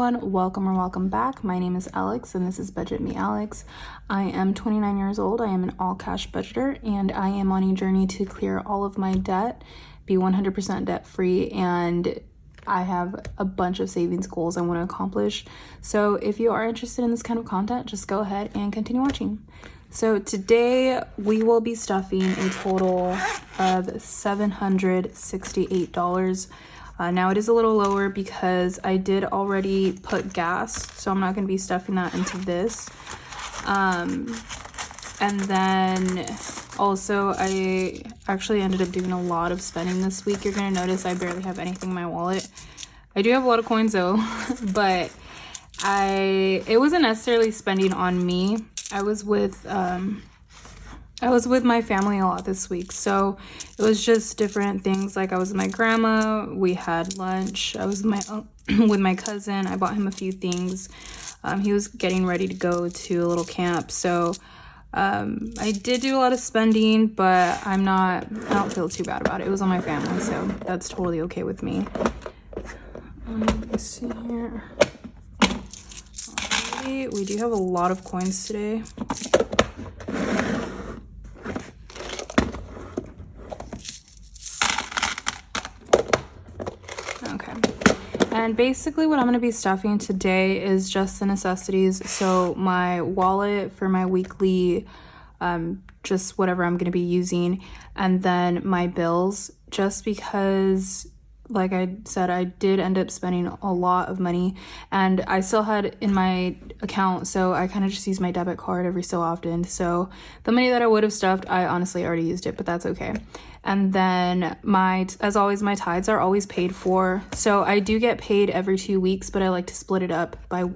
everyone, welcome or welcome back. My name is Alex and this is Budget Me Alex. I am 29 years old. I am an all cash budgeter and I am on a journey to clear all of my debt, be 100% debt free, and I have a bunch of savings goals I want to accomplish. So if you are interested in this kind of content, just go ahead and continue watching. So today we will be stuffing a total of $768. Now it is a little lower because I did already put gas, so I'm not going to be stuffing that into this. And then also I actually ended up doing a lot of spending this week. You're going to notice I barely have anything in my wallet. I do have a lot of coins though, but it wasn't necessarily spending on me. I was with my family a lot this week, so it was just different things. Like I was with my grandma, we had lunch, I was with my cousin, I bought him a few things. He was getting ready to go to a little camp, so I did do a lot of spending, but I don't feel too bad about it. It was on my family, so that's totally okay with me. Let me see here. Alrighty, we do have a lot of coins today. And basically what I'm going to be stuffing today is just the necessities. So my wallet for my weekly, just whatever I'm going to be using, and then my bills, just because, like I said, I did end up spending a lot of money and I still had in my account, so I kind of just use my debit card every so often. So the money that I would have stuffed, I honestly already used it, but that's okay. And then as always, my tithes are always paid for. So I do get paid every 2 weeks, but I like to split it up by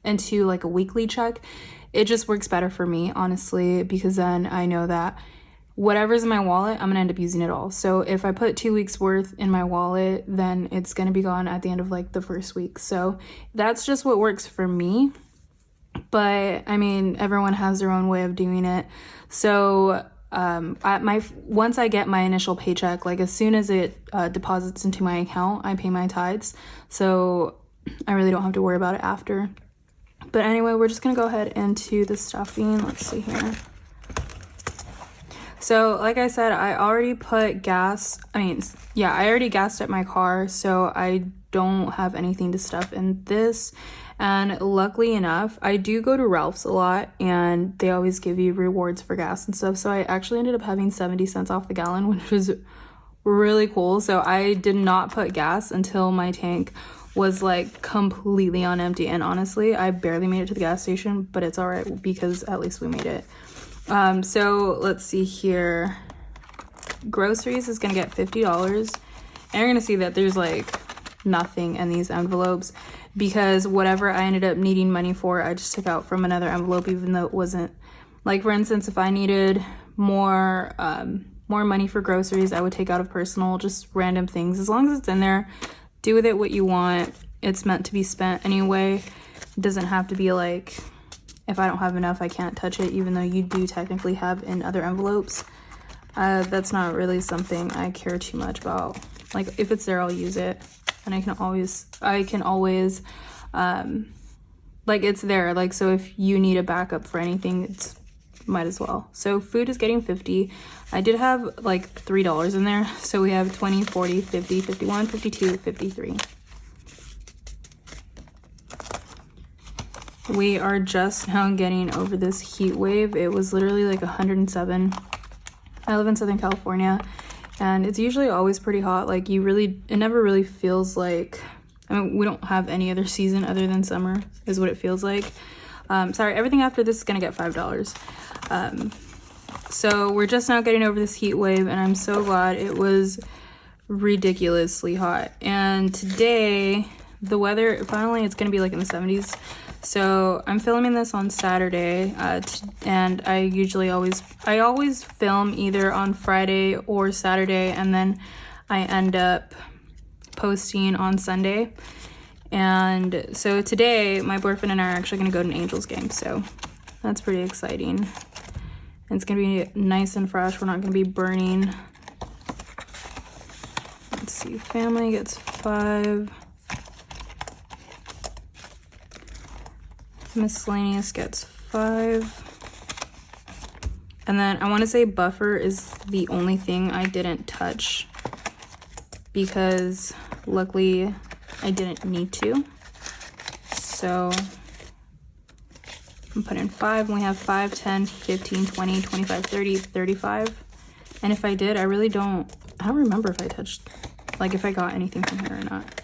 into like a weekly check. It just works better for me, honestly, because then I know that whatever's in my wallet, I'm gonna end up using it all. So if I put 2 weeks worth in my wallet, then it's gonna be gone at the end of like the first week. So that's just what works for me. But I mean, everyone has their own way of doing it. So once I get my initial paycheck, like as soon as it deposits into my account, I pay my tithes. So I really don't have to worry about it after. But anyway, we're just gonna go ahead into the stuffing. Let's see here. So like I said, I already put gas. I already gassed up my car, so I don't have anything to stuff in this. And luckily enough, I do go to Ralph's a lot and they always give you rewards for gas and stuff. So I actually ended up having 70 cents off the gallon, which was really cool. So I did not put gas until my tank was like completely on empty. And honestly, I barely made it to the gas station, but it's all right because at least we made it. So let's see here. Groceries is gonna get $50. And you're gonna see that there's like nothing in these envelopes because whatever I ended up needing money for, I just took out from another envelope, even though it wasn't. Like for instance, if I needed more money for groceries, I would take out of personal, just random things. As long as it's in there, do with it what you want. It's meant to be spent anyway. It doesn't have to be like, if I don't have enough, I can't touch it, even though you do technically have in other envelopes. That's not really something I care too much about. Like if it's there, I'll use it. And I can always, like it's there. Like, so if you need a backup for anything, it's might as well. So food is getting 50. I did have like $3 in there. So we have 20, 40, 50, 51, 52, 53. We are just now getting over this heat wave. It was literally like 107. I live in Southern California and it's usually always pretty hot. Like it never really feels like, I mean, we don't have any other season other than summer is what it feels like. Sorry, everything after this is gonna get $5. So we're just now getting over this heat wave and I'm so glad. It was ridiculously hot. And today the weather, finally it's gonna be like in the 70s. So I'm filming this on Saturday, and I always film either on Friday or Saturday, and then I end up posting on Sunday. And so today, my boyfriend and I are actually gonna go to an Angels game, so that's pretty exciting. And it's gonna be nice and fresh. We're not gonna be burning. Let's see, family gets 5. Miscellaneous gets 5. And then I want to say buffer is the only thing I didn't touch because luckily I didn't need to. So I'm putting 5, and we have 5, 10, 15, 20, 25, 30, 35. And if I did, I don't remember if I touched, like if I got anything from here or not.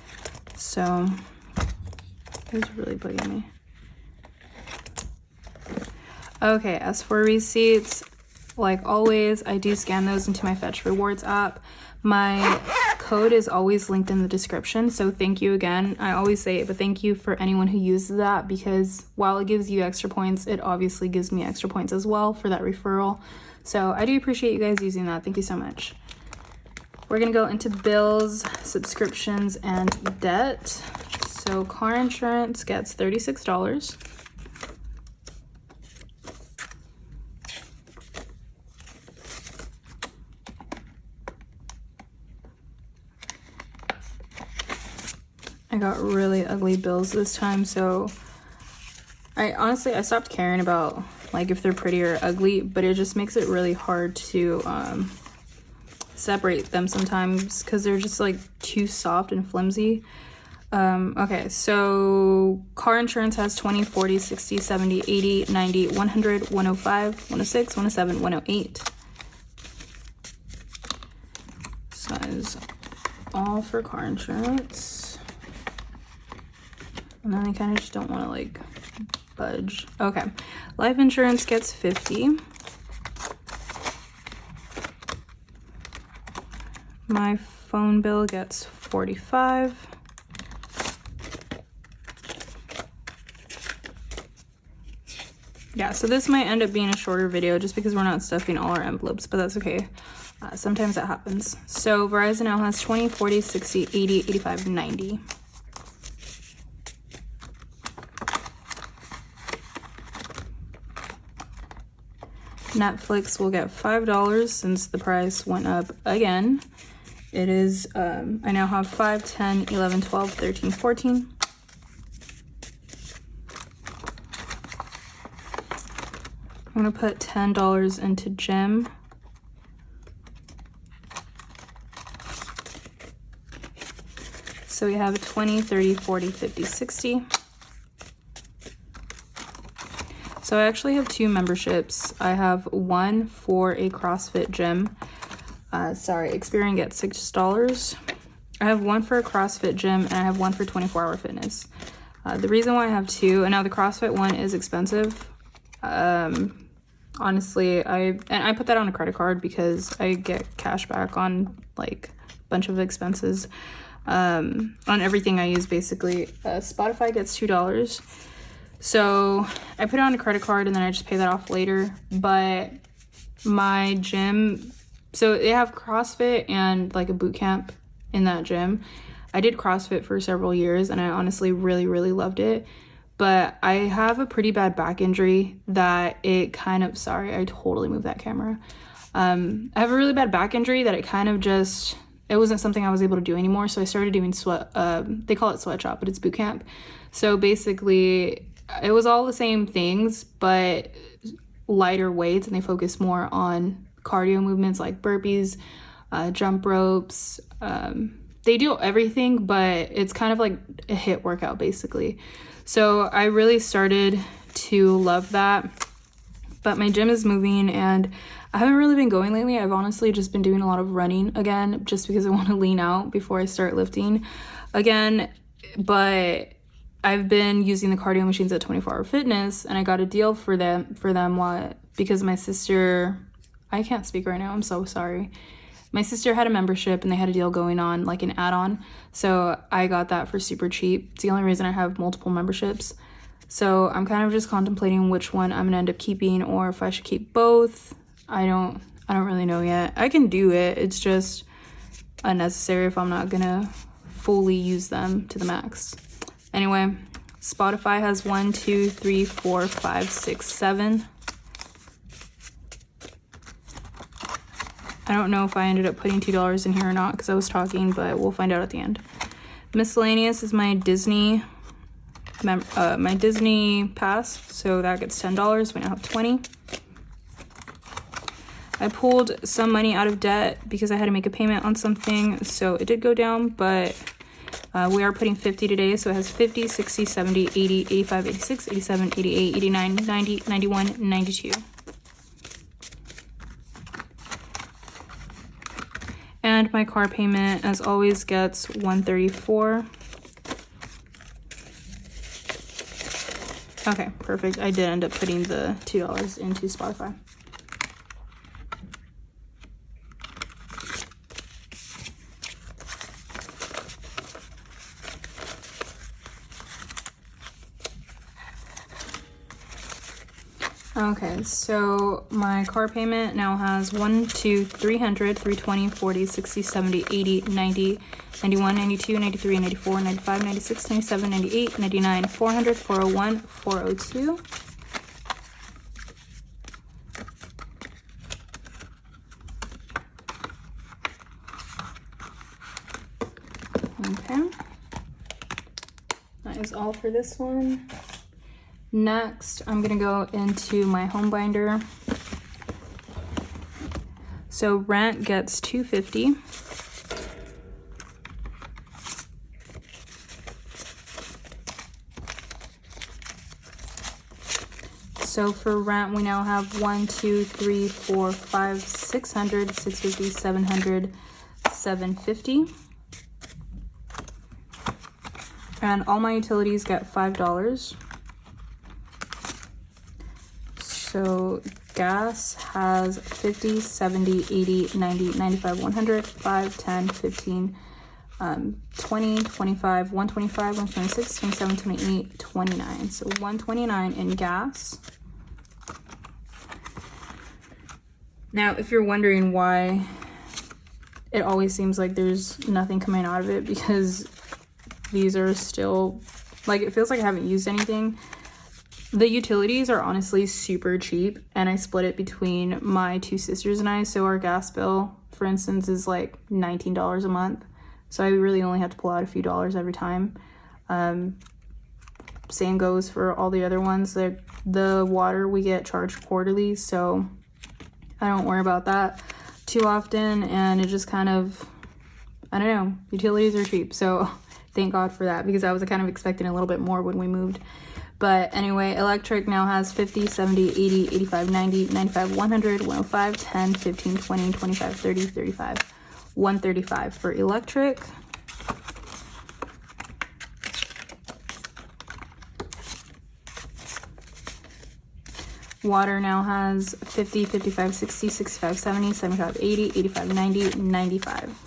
So it was really bugging me. Okay, as for receipts, like always, I do scan those into my Fetch Rewards app. My code is always linked in the description, so thank you again. I always say it, but thank you for anyone who uses that, because while it gives you extra points, it obviously gives me extra points as well for that referral. So I do appreciate you guys using that. Thank you so much. We're gonna go into bills, subscriptions, and debt. So car insurance gets $36. I got really ugly bills this time, so I honestly stopped caring about like if they're pretty or ugly, but it just makes it really hard to separate them sometimes because they're just like too soft and flimsy. Okay, so car insurance has 20, 40, 60, 70, 80, 90, 100, 105, 106, 107, 108. So that is all for car insurance. And then I kind of just don't want to like budge. Okay, life insurance gets 50. My phone bill gets 45. Yeah, so this might end up being a shorter video just because we're not stuffing all our envelopes, but that's okay. Sometimes that happens. So Verizon now has 20, 40, 60, 80, 85, 90. Netflix will get $5 since the price went up again. It is, I now have 5, 10, 11, 12, 13, 14. I'm gonna put $10 into gym. So we have 20, 30, 40, 50, 60. So I actually have 2 memberships. I have one for a CrossFit gym. Experian gets $6. I have one for a CrossFit gym and I have one for 24-hour fitness. The reason why I have 2, and now the CrossFit one is expensive. Honestly, I put that on a credit card because I get cash back on like a bunch of expenses on everything I use basically. Spotify gets $2. So I put it on a credit card and then I just pay that off later. But my gym, so they have CrossFit and like a boot camp in that gym. I did CrossFit for several years and I honestly really, really loved it. But I have a pretty bad back injury that it kind of, sorry, I totally moved that camera. I have a really bad back injury that it kind of just, it wasn't something I was able to do anymore. So I started doing they call it sweatshop, but it's boot camp. So basically it was all the same things, but lighter weights, and they focus more on cardio movements like burpees, jump ropes. They do everything, but it's kind of like a HIIT workout basically. So I really started to love that, but my gym is moving and I haven't really been going lately. I've honestly just been doing a lot of running again, just because I want to lean out before I start lifting again. But I've been using the cardio machines at 24-hour fitness and I got a deal for them because my sister, I can't speak right now, I'm so sorry. My sister had a membership and they had a deal going on, like an add-on. So I got that for super cheap. It's the only reason I have multiple memberships. So I'm kind of just contemplating which one I'm gonna end up keeping or if I should keep both. I don't really know yet. I can do it. It's just unnecessary if I'm not gonna fully use them to the max. Anyway, Spotify has 1, 2, 3, 4, 5, 6, 7. I don't know if I ended up putting $2 in here or not because I was talking, but we'll find out at the end. Miscellaneous is my Disney my Disney pass, so that gets $10. We now have 20. I pulled some money out of debt because I had to make a payment on something, so it did go down, but we are putting 50 today, so it has 50, 60, 70, 80, 85, 86, 87, 88, 89, 90, 91, 92. And my car payment, as always, gets $134. Okay, perfect. I did end up putting the $2 into Spotify. Okay, so my car payment now has 1, 2, 300, 320, 40, 60, 70, 80, 90, 91, 92, 93, 94, 95, 96, 97, 98, 99, 400, 401, 402. Okay, that is all for this one. Next, I'm gonna go into my home binder. So rent gets $250. So for rent, we now have 1, 2, 3, 4, 5, 600, 650, 700, 750. And all my utilities get $5. So gas has 50, 70, 80, 90, 95, 100, 5, 10, 15, 20, 25, 125, 126, 27, 28, 29. So 129 in gas. Now, if you're wondering why it always seems like there's nothing coming out of it, because these are still, like, it feels like I haven't used anything. The utilities are honestly super cheap, and I split it between my two sisters and I. So our gas bill, for instance, is like $19 a month. So I really only have to pull out a few dollars every time. Same goes for all the other ones. The water we get charged quarterly, so I don't worry about that too often. And it just kind of, I don't know, utilities are cheap. So thank God for that, because I was kind of expecting a little bit more when we moved. But anyway, electric now has 50, 70, 80, 85, 90, 95, 100, 105, 10, 15, 20, 25, 30, 35, 135 for electric. Water now has 50, 55, 60, 65, 70, 75, 80, 85, 90, 95.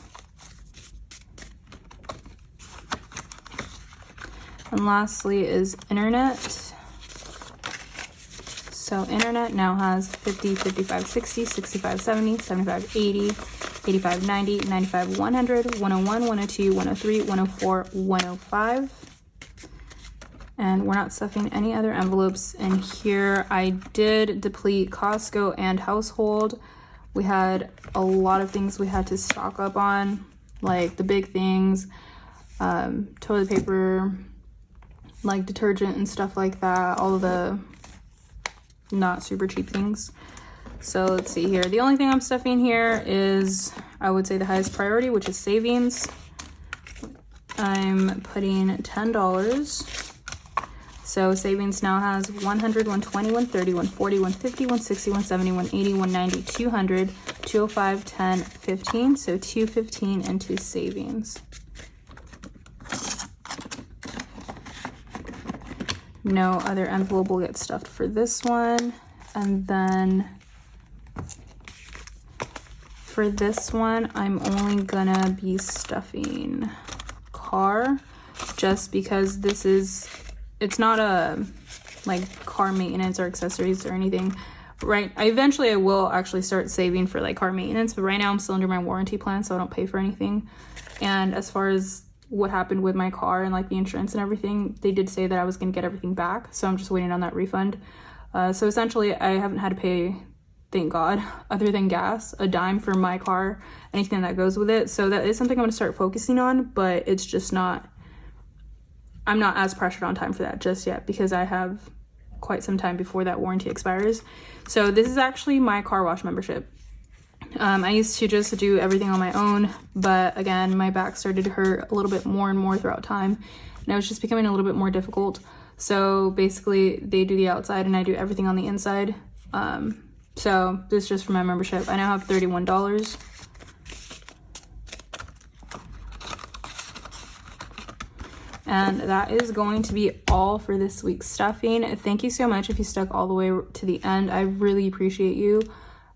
And lastly is internet. So internet now has 50, 55, 60, 65, 70, 75, 80, 85, 90, 95, 100, 101, 102, 103, 104, 105. And we're not stuffing any other envelopes in here. I did deplete Costco and household. We had a lot of things we had to stock up on, like the big things, toilet paper, like detergent and stuff like that, all of the not super cheap things. So let's see here. The only thing I'm stuffing here is, I would say, the highest priority, which is savings. I'm putting $10. So savings now has 100, 120, 130, 140, 150, 160, 170, 180, 190, 200, 205, 10, 15. So 215 into savings. No other envelope will get stuffed for this one. And then for this one, I'm only gonna be stuffing car, just because this is, it's not a like car maintenance or accessories or anything. Right, eventually I will actually start saving for like car maintenance, but right now I'm still under my warranty plan, so I don't pay for anything. And as far as what happened with my car and like the insurance and everything, they did say that I was gonna get everything back, so I'm just waiting on that refund. So essentially I haven't had to pay, thank God, other than gas, a dime for my car, anything that goes with it. So that is something I'm gonna start focusing on, but it's just not I'm not as pressured on time for that just yet because I have quite some time before that warranty expires. So this is actually my car wash membership. I used to just do everything on my own, but again, my back started to hurt a little bit more and more throughout time, and it was just becoming a little bit more difficult. So basically they do the outside and I do everything on the inside. So this is just for my membership. I now have $31. And that is going to be all for this week's stuffing. Thank you so much if you stuck all the way to the end. I really appreciate you.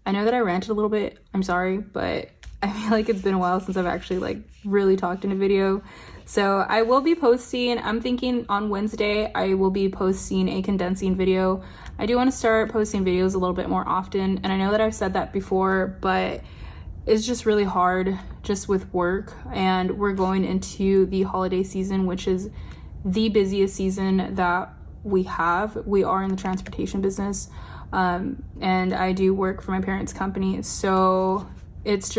I know that I ranted a little bit. I'm sorry, but I feel like it's been a while since I've actually like really talked in a video. So I will be posting, I'm thinking on Wednesday, I will be posting a condensing video. I do want to start posting videos a little bit more often. And I know that I've said that before, but it's just really hard just with work. And we're going into the holiday season, which is the busiest season that we have. We are in the transportation business. And I do work for my parents' company. So it's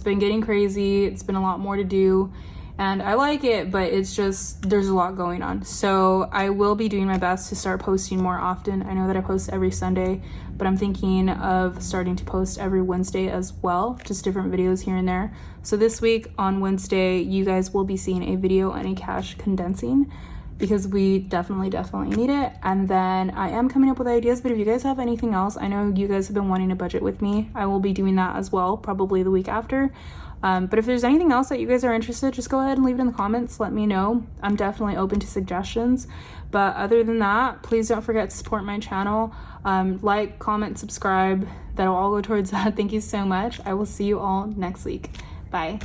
been getting crazy. It's been a lot more to do. And I like it, but it's just, there's a lot going on. So I will be doing my best to start posting more often. I know that I post every Sunday, but I'm thinking of starting to post every Wednesday as well, just different videos here and there. So this week on Wednesday, you guys will be seeing a video and a cash condensing because we definitely need it. And then I am coming up with ideas, but if you guys have anything else, I know you guys have been wanting a budget with me. I will be doing that as well, probably the week after. But if there's anything else that you guys are interested, just go ahead and leave it in the comments. Let me know. I'm definitely open to suggestions. But other than that, please don't forget to support my channel. Like, comment, subscribe. That'll all go towards that. Thank you so much. I will see you all next week. Bye.